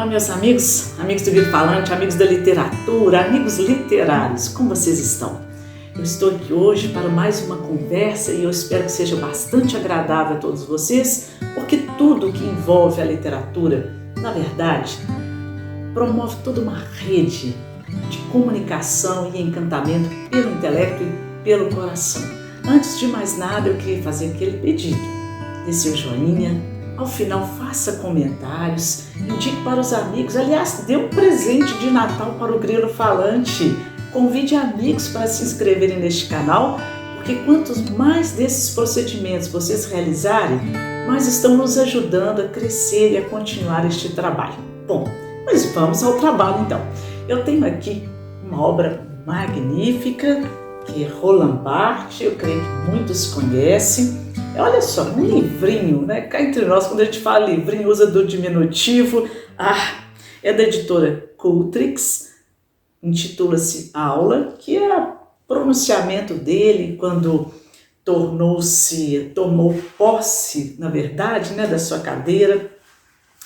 meus amigos, amigos do Grito Falante, amigos da literatura, amigos literários, como vocês estão? Eu estou aqui hoje para mais uma conversa e eu espero que seja bastante agradável a todos vocês, porque tudo que envolve a literatura, na verdade, promove toda uma rede de comunicação e encantamento pelo intelecto e pelo coração. Antes de mais nada, eu queria fazer aquele pedido. Dê seu joinha. Ao final, faça comentários, indique para os amigos. Aliás, dê um presente de Natal para o Grilo Falante. Convide amigos para se inscreverem neste canal, porque quantos mais desses procedimentos vocês realizarem, mais estão nos ajudando a crescer e a continuar este trabalho. Bom, mas vamos ao trabalho então. Eu tenho aqui uma obra magnífica, que é Roland Barthes, eu creio que muitos conhecem. Olha só, um livrinho, né? Cá entre nós, quando a gente fala livrinho, usa do diminutivo. É da editora Cultrix, intitula-se Aula, que é o pronunciamento dele quando tomou posse, na verdade, né, da sua cadeira.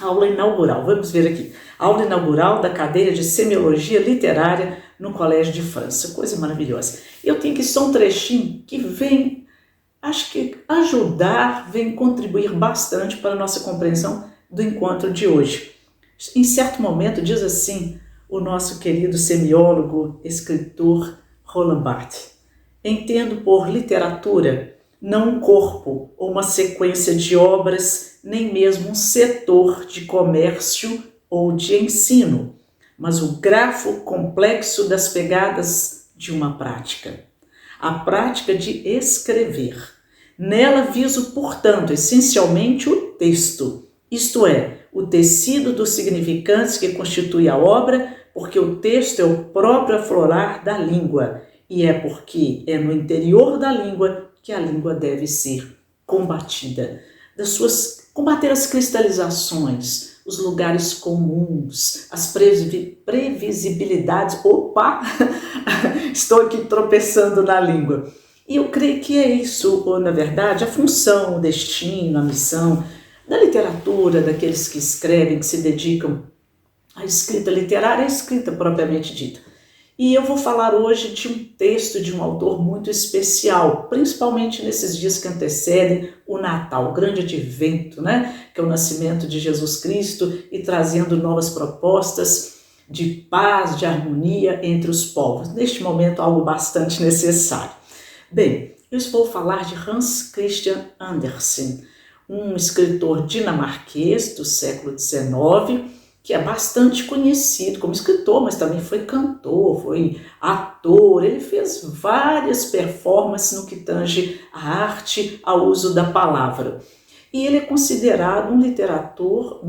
Aula inaugural, vamos ver aqui. Aula inaugural da cadeira de Semiologia Literária no Colégio de França. Coisa maravilhosa. Eu tenho aqui só um trechinho que vem... Acho que ajudar vem contribuir bastante para a nossa compreensão do encontro de hoje. Em certo momento, diz assim o nosso querido semiólogo, escritor Roland Barthes: entendo por literatura não um corpo ou uma sequência de obras, nem mesmo um setor de comércio ou de ensino, mas o grafo complexo das pegadas de uma prática. A prática de escrever. Nela viso, portanto, essencialmente o texto, isto é, o tecido dos significantes que constitui a obra, porque o texto é o próprio aflorar da língua, e é porque é no interior da língua que a língua deve ser combatida. Combater as cristalizações, os lugares comuns, as previsibilidades. Opa! Estou aqui tropeçando na língua. E eu creio que é isso, ou na verdade, a função, o destino, a missão da literatura, daqueles que escrevem, que se dedicam à escrita literária, à escrita propriamente dita. E eu vou falar hoje de um texto de um autor muito especial, principalmente nesses dias que antecedem o Natal, o grande advento, né? Que é o nascimento de Jesus Cristo e trazendo novas propostas de paz, de harmonia entre os povos. Neste momento, algo bastante necessário. Bem, eu vou falar de Hans Christian Andersen, um escritor dinamarquês do século XIX, que é bastante conhecido como escritor, mas também foi cantor, foi ator. Ele fez várias performances no que tange à arte, ao uso da palavra. E ele é considerado um literato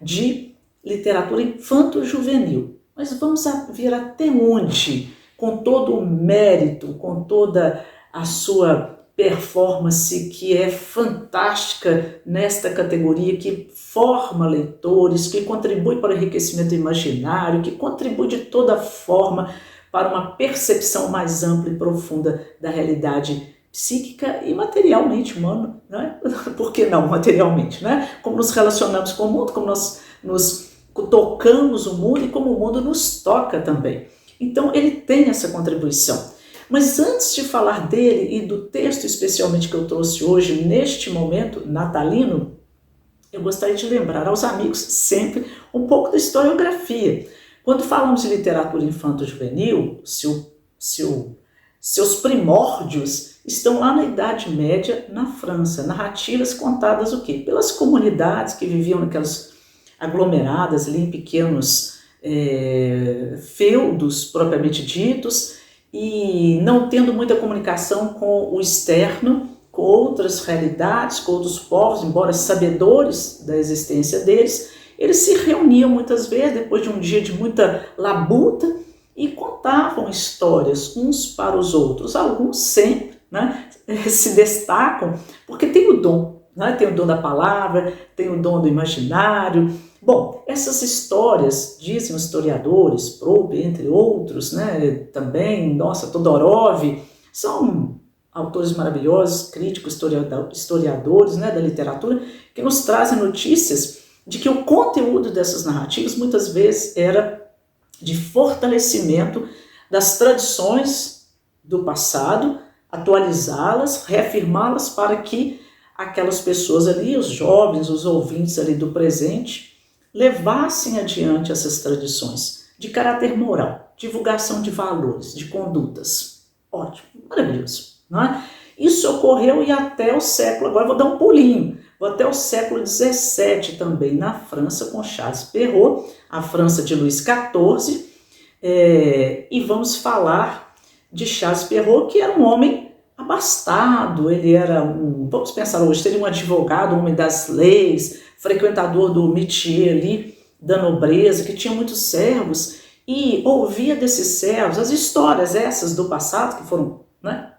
de literatura infanto-juvenil. Mas vamos ver até onde, com todo o mérito, com toda a sua performance que é fantástica nesta categoria, que forma leitores, que contribui para o enriquecimento imaginário, que contribui de toda forma para uma percepção mais ampla e profunda da realidade psíquica e materialmente humana, né? Por que não materialmente, né? Como nos relacionamos com o mundo, como nós nos tocamos o mundo e como o mundo nos toca também. Então ele tem essa contribuição. Mas antes de falar dele e do texto especialmente que eu trouxe hoje, neste momento natalino, eu gostaria de lembrar aos amigos sempre um pouco da historiografia. Quando falamos de literatura infanto-juvenil, seus primórdios estão lá na Idade Média, na França. Narrativas contadas o quê? Pelas comunidades que viviam naquelas aglomeradas ali em pequenos feudos propriamente ditos, e não tendo muita comunicação com o externo, com outras realidades, com outros povos, embora sabedores da existência deles, eles se reuniam muitas vezes depois de um dia de muita labuta e contavam histórias uns para os outros. Alguns sempre, né, se destacam porque tem o dom, né, tem o dom da palavra, tem o dom do imaginário. Bom, essas histórias, dizem os historiadores, Probe, entre outros, né, também, Todorov, são autores maravilhosos, críticos, historiadores, né, da literatura, que nos trazem notícias de que o conteúdo dessas narrativas muitas vezes era de fortalecimento das tradições do passado, atualizá-las, reafirmá-las para que aquelas pessoas ali, os jovens, os ouvintes ali do presente, levassem adiante essas tradições de caráter moral, divulgação de valores, de condutas. Ótimo, maravilhoso, não é? Isso ocorreu e até o século, agora vou dar um pulinho, vou até o século XVII também, na França, com Charles Perrault, a França de Luís XIV, e vamos falar de Charles Perrault, que era um homem abastado, ele era vamos pensar hoje, seria um advogado, um homem das leis, frequentador do métier ali, da nobreza, que tinha muitos servos, e ouvia desses servos as histórias essas do passado, que foram, né,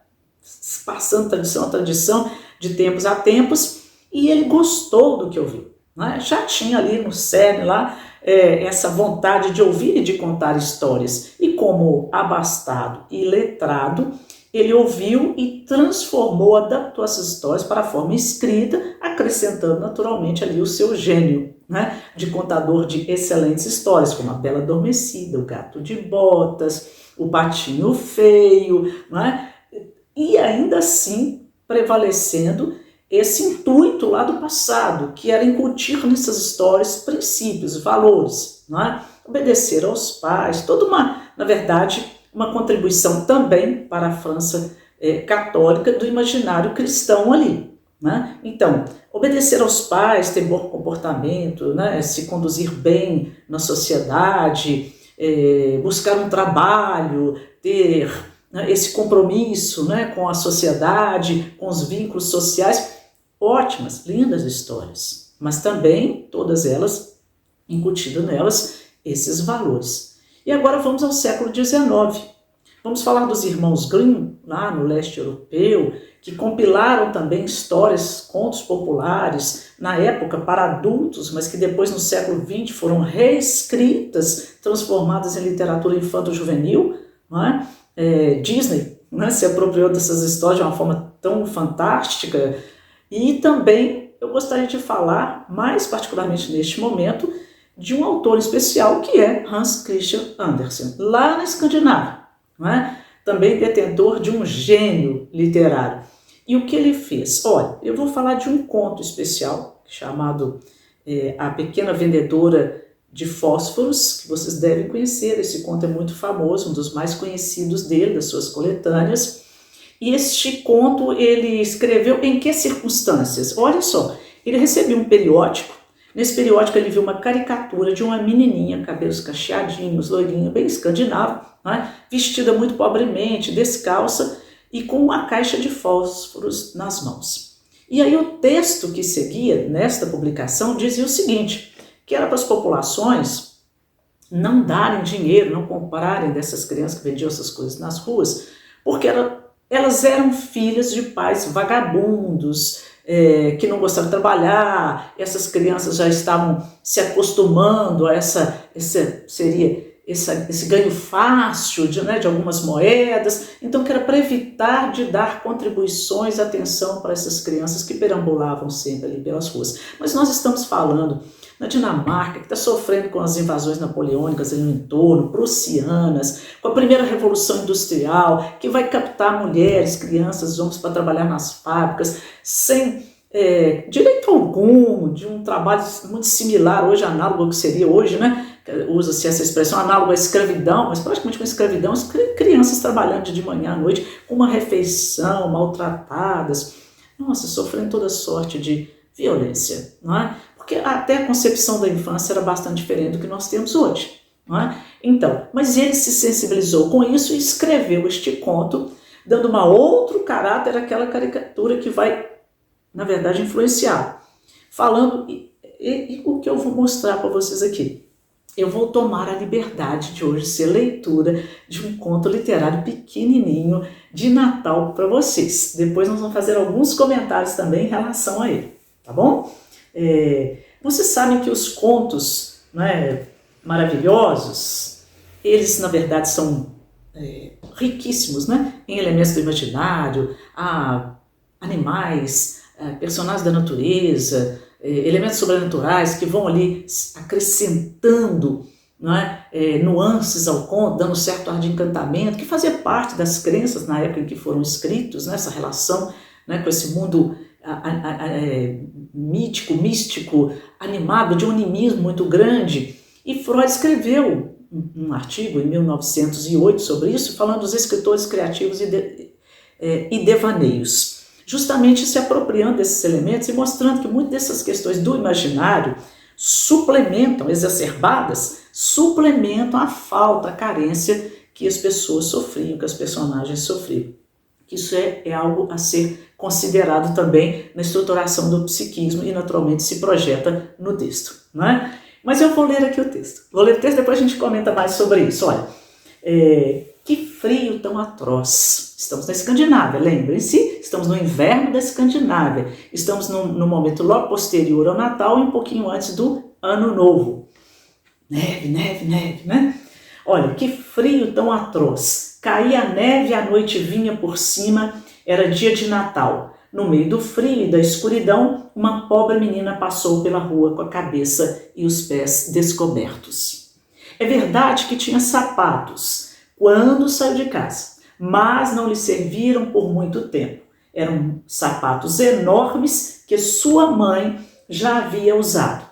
passando tradição a tradição, de tempos a tempos, e ele gostou do que ouviu, né? Já tinha ali no cerne lá essa vontade de ouvir e de contar histórias, e como abastado e letrado, ele ouviu e transformou, adaptou essas histórias para a forma escrita, acrescentando naturalmente ali o seu gênio, né, de contador de excelentes histórias, como a Bela Adormecida, o Gato de Botas, o Patinho Feio, né, e ainda assim prevalecendo esse intuito lá do passado, que era incutir nessas histórias princípios, valores, né, obedecer aos pais, toda na verdade, uma contribuição também para a França católica do imaginário cristão ali, né? Então, obedecer aos pais, ter bom comportamento, né? Se conduzir bem na sociedade, buscar um trabalho, ter, né, esse compromisso, né, com a sociedade, com os vínculos sociais, ótimas, lindas histórias, mas também todas elas incutindo nelas esses valores. E agora vamos ao século XIX. Vamos falar dos irmãos Grimm, lá no leste europeu, que compilaram também histórias, contos populares, na época para adultos, mas que depois no século XX foram reescritas, transformadas em literatura infanto-juvenil. Não é? Disney, né, se apropriou dessas histórias de uma forma tão fantástica. E também eu gostaria de falar, mais particularmente neste momento, de um autor especial que é Hans Christian Andersen, lá na Escandinávia, não é? Também detentor de um gênio literário. E o que ele fez? Olha, eu vou falar de um conto especial chamado A Pequena Vendedora de Fósforos, que vocês devem conhecer. Esse conto é muito famoso, um dos mais conhecidos dele, das suas coletâneas. E este conto ele escreveu em que circunstâncias? Olha só, ele recebeu um periódico. Nesse periódico ele viu uma caricatura de uma menininha, cabelos cacheadinhos, loirinha, bem escandinava, né? Vestida muito pobremente, descalça e com uma caixa de fósforos nas mãos. E aí o texto que seguia nesta publicação dizia o seguinte, que era para as populações não darem dinheiro, não comprarem dessas crianças que vendiam essas coisas nas ruas, porque elas eram filhas de pais vagabundos, que não gostavam de trabalhar, essas crianças já estavam se acostumando a esse ganho fácil de algumas moedas, então que era para evitar de dar contribuições, atenção para essas crianças que perambulavam sempre ali pelas ruas. Mas nós estamos falando na Dinamarca, que está sofrendo com as invasões napoleônicas ali no entorno, prussianas, com a primeira revolução industrial, que vai captar mulheres, crianças, homens para trabalhar nas fábricas, sem direito algum, de um trabalho muito similar, hoje análogo ao que seria hoje, né? Usa-se essa expressão análoga à escravidão, mas praticamente com escravidão, as crianças trabalhando de manhã à noite, com uma refeição, maltratadas, nossa, sofrendo toda sorte de violência, não é? Porque até a concepção da infância era bastante diferente do que nós temos hoje, não é? Então, mas ele se sensibilizou com isso e escreveu este conto, dando um outro caráter àquela caricatura que vai, na verdade, influenciar. Falando, e o que eu vou mostrar para vocês aqui? Eu vou tomar a liberdade de hoje ser leitura de um conto literário pequenininho de Natal para vocês. Depois nós vamos fazer alguns comentários também em relação a ele, tá bom? Vocês sabem que os contos, né, maravilhosos, eles na verdade são riquíssimos, né, em elementos do imaginário, animais, personagens da natureza, elementos sobrenaturais que vão ali acrescentando, não é, nuances ao conto, dando certo ar de encantamento, que fazia parte das crenças na época em que foram escritos, né, essa relação, né, com esse mundo mítico, místico, animado, de um animismo muito grande. E Freud escreveu um artigo em 1908 sobre isso, falando dos escritores criativos e devaneios, justamente se apropriando desses elementos e mostrando que muitas dessas questões do imaginário suplementam, exacerbadas, suplementam a falta, a carência que as pessoas sofriam, que as personagens sofriam. Isso é algo a ser considerado também na estruturação do psiquismo e naturalmente se projeta no texto, não é? Mas eu vou ler aqui o texto. Vou ler o texto, depois a gente comenta mais sobre isso. Olha, que frio tão atroz. Estamos na Escandinávia, lembrem-se, estamos no inverno da Escandinávia. Estamos no momento logo posterior ao Natal e um pouquinho antes do Ano Novo. Neve, neve, neve, né? Olha, que frio tão atroz. Caía a neve e a noite vinha por cima, era dia de Natal. No meio do frio e da escuridão, uma pobre menina passou pela rua com a cabeça e os pés descobertos. É verdade que tinha sapatos quando saiu de casa, mas não lhe serviram por muito tempo. Eram sapatos enormes que sua mãe já havia usado.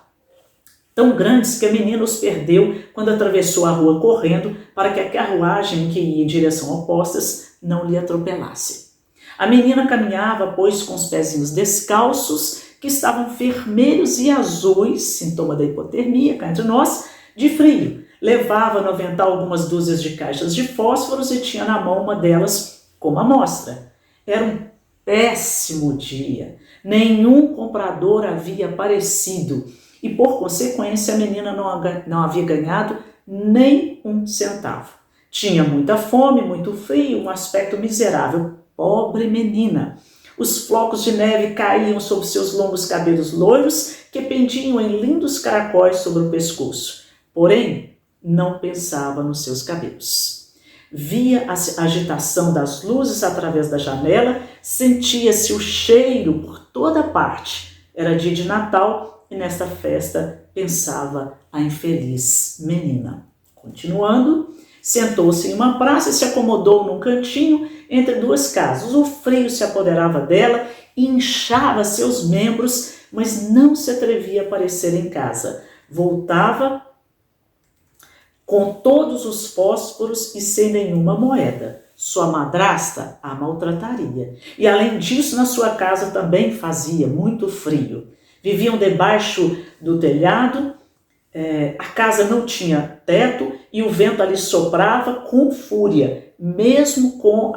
Tão grandes que a menina os perdeu quando atravessou a rua correndo para que a carruagem que ia em direção opostas não lhe atropelasse. A menina caminhava, pois, com os pezinhos descalços, que estavam vermelhos e azuis, sintoma da hipotermia, cá entre nós, de frio. Levava no avental algumas dúzias de caixas de fósforos e tinha na mão uma delas como amostra. Era um péssimo dia. Nenhum comprador havia aparecido e, por consequência, a menina não havia ganhado nem um centavo. Tinha muita fome, muito frio, um aspecto miserável. Pobre menina! Os flocos de neve caíam sobre seus longos cabelos loiros que pendiam em lindos caracóis sobre o pescoço. Porém, não pensava nos seus cabelos. Via a agitação das luzes através da janela, sentia-se o cheiro por toda parte. Era dia de Natal e nesta festa pensava a infeliz menina. Continuando, sentou-se em uma praça e se acomodou num cantinho entre duas casas. O frio se apoderava dela e inchava seus membros, mas não se atrevia a aparecer em casa. Voltava com todos os fósforos e sem nenhuma moeda. Sua madrasta a maltrataria. E além disso, na sua casa também fazia muito frio. Viviam debaixo do telhado, a casa não tinha teto e o vento ali soprava com fúria. Mesmo com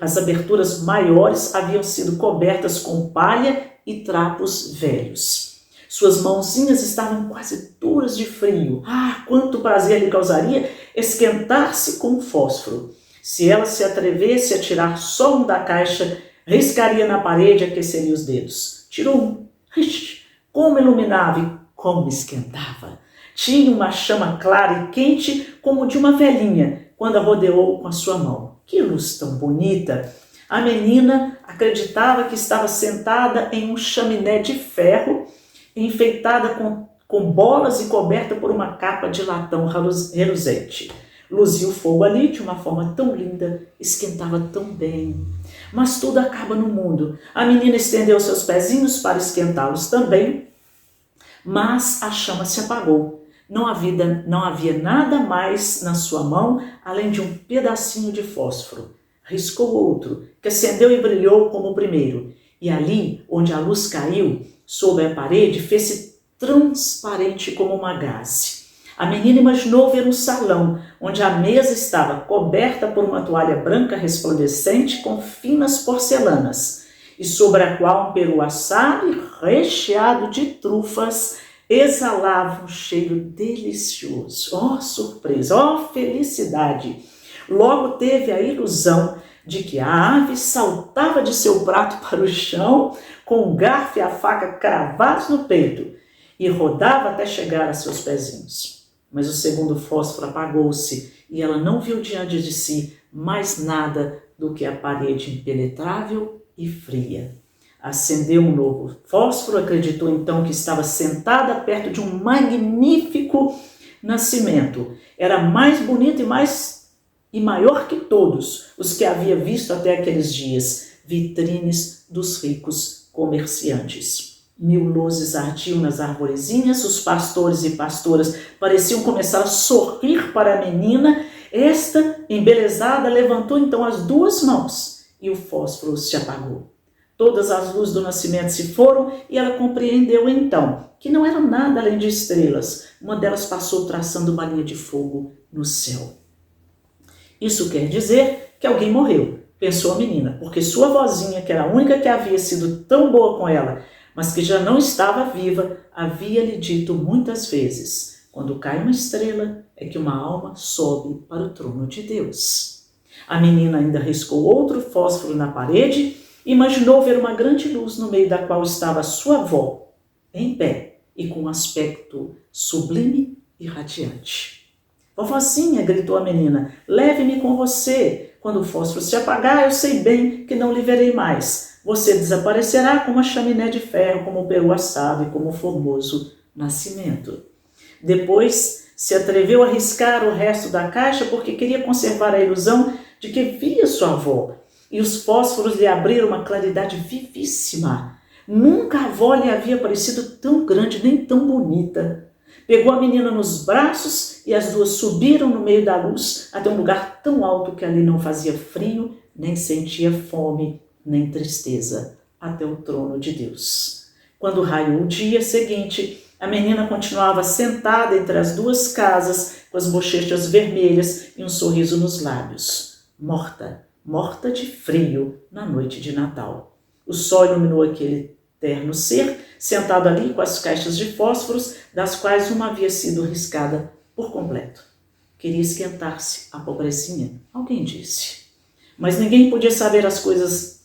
as aberturas maiores haviam sido cobertas com palha e trapos velhos. Suas mãozinhas estavam quase duras de frio. Ah, quanto prazer lhe causaria esquentar-se com fósforo. Se ela se atrevesse a tirar só um da caixa, riscaria na parede e aqueceria os dedos. Tirou um. Ixi, como iluminava e como esquentava. Tinha uma chama clara e quente como de uma velhinha, quando a rodeou com a sua mão. Que luz tão bonita! A menina acreditava que estava sentada em um chaminé de ferro, enfeitada com bolas e coberta por uma capa de latão reluzente. Luzia o fogo ali de uma forma tão linda, esquentava tão bem. Mas tudo acaba no mundo. A menina estendeu seus pezinhos para esquentá-los também, mas a chama se apagou. Não havia nada mais na sua mão além de um pedacinho de fósforo. Riscou outro, que acendeu e brilhou como o primeiro. E ali, onde a luz caiu, sobre a parede, fez-se transparente como uma gaze. A menina imaginou ver um salão, onde a mesa estava coberta por uma toalha branca resplandecente com finas porcelanas, e sobre a qual um peru assado e recheado de trufas exalava um cheiro delicioso. Oh, surpresa! Oh, felicidade! Logo teve a ilusão de que a ave saltava de seu prato para o chão, com o garfo e a faca cravados no peito, e rodava até chegar a seus pezinhos. Mas o segundo fósforo apagou-se e ela não viu diante de si mais nada do que a parede impenetrável e fria. Acendeu um novo fósforo, acreditou então que estava sentada perto de um magnífico nascimento. Era mais bonito e maior que todos os que havia visto até aqueles dias, vitrines dos ricos comerciantes. 1000 luzes ardiam nas arvorezinhas, os pastores e pastoras pareciam começar a sorrir para a menina. Esta, embelezada, levantou então as 2 mãos e o fósforo se apagou. Todas as luzes do nascimento se foram e ela compreendeu então que não eram nada além de estrelas. Uma delas passou traçando uma linha de fogo no céu. Isso quer dizer que alguém morreu, pensou a menina, porque sua vozinha, que era a única que havia sido tão boa com ela, mas que já não estava viva, havia lhe dito muitas vezes: quando cai uma estrela, é que uma alma sobe para o trono de Deus. A menina ainda riscou outro fósforo na parede e imaginou ver uma grande luz no meio da qual estava sua avó, em pé e com um aspecto sublime e radiante. Vovozinha, gritou a menina, leve-me com você. Quando o fósforo se apagar, eu sei bem que não lhe verei mais. Você desaparecerá como a chaminé de ferro, como o peru assado e como o formoso nascimento. Depois se atreveu a riscar o resto da caixa porque queria conservar a ilusão de que via sua avó. E os fósforos lhe abriram uma claridade vivíssima. Nunca a avó lhe havia parecido tão grande nem tão bonita. Pegou a menina nos braços e as 2 subiram no meio da luz até um lugar tão alto que ali não fazia frio, nem sentia fome, nem tristeza, até o trono de Deus. Quando raiou o dia seguinte, a menina continuava sentada entre as 2 casas, com as bochechas vermelhas e um sorriso nos lábios. Morta de frio na noite de Natal. O sol iluminou aquele terno ser, sentado ali com as caixas de fósforos, das quais uma havia sido riscada por completo. Queria esquentar-se, a pobrezinha, alguém disse. Mas ninguém podia saber as coisas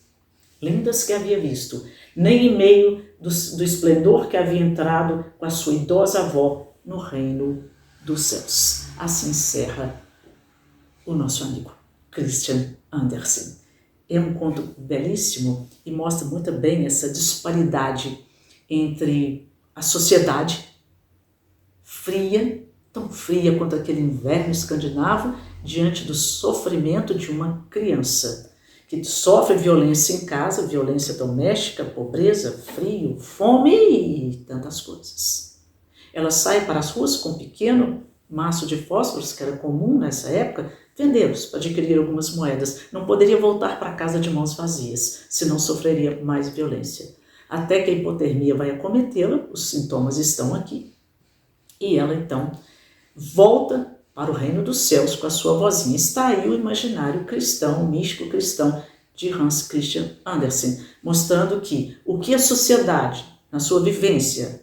lindas que havia visto, nem em meio do esplendor que havia entrado com a sua idosa avó no reino dos céus. Assim encerra o nosso amigo Christian Andersen. É um conto belíssimo e mostra muito bem essa disparidade entre a sociedade fria, tão fria quanto aquele inverno escandinavo, diante do sofrimento de uma criança que sofre violência em casa, violência doméstica, pobreza, frio, fome e tantas coisas. Ela sai para as ruas com um pequeno maço de fósforos, que era comum nessa época, vendê-los para adquirir algumas moedas. Não poderia voltar para casa de mãos vazias, senão sofreria mais violência. Até que a hipotermia vai acometê-la, os sintomas estão aqui, e ela então volta para o reino dos céus com a sua vozinha. Está aí o imaginário cristão, o místico cristão de Hans Christian Andersen, mostrando que o que a sociedade, na sua vivência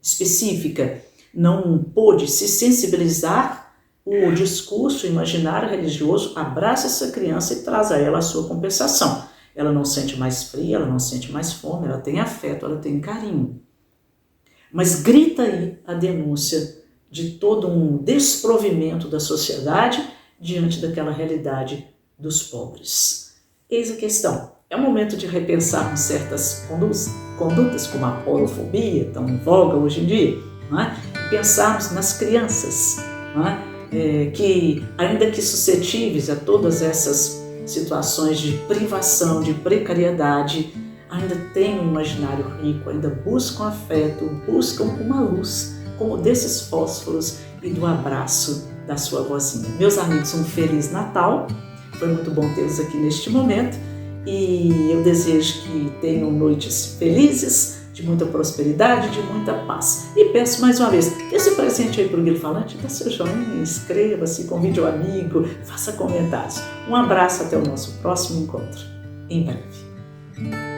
específica, não pôde se sensibilizar, o discurso imaginário religioso abraça essa criança e traz a ela a sua compensação. Ela não sente mais frio, ela não sente mais fome, ela tem afeto, ela tem carinho. Mas grita aí a denúncia de todo um desprovimento da sociedade diante daquela realidade dos pobres. Eis a questão. É o momento de repensarmos certas condutas, como a pornofobia, tão em voga hoje em dia, não é? E pensarmos nas crianças, não é? Que, ainda que suscetíveis a todas essas situações de privação, de precariedade, ainda têm um imaginário rico, ainda buscam afeto, buscam uma luz, como desses fósforos e do abraço da sua vozinha. Meus amigos, um Feliz Natal, foi muito bom tê-los aqui neste momento e eu desejo que tenham noites felizes, de muita prosperidade, de muita paz. E peço mais uma vez, esse presente aí para o Grilo Falante, dá seu joinha, inscreva-se, convide o amigo, faça comentários. Um abraço, até o nosso próximo encontro, em breve.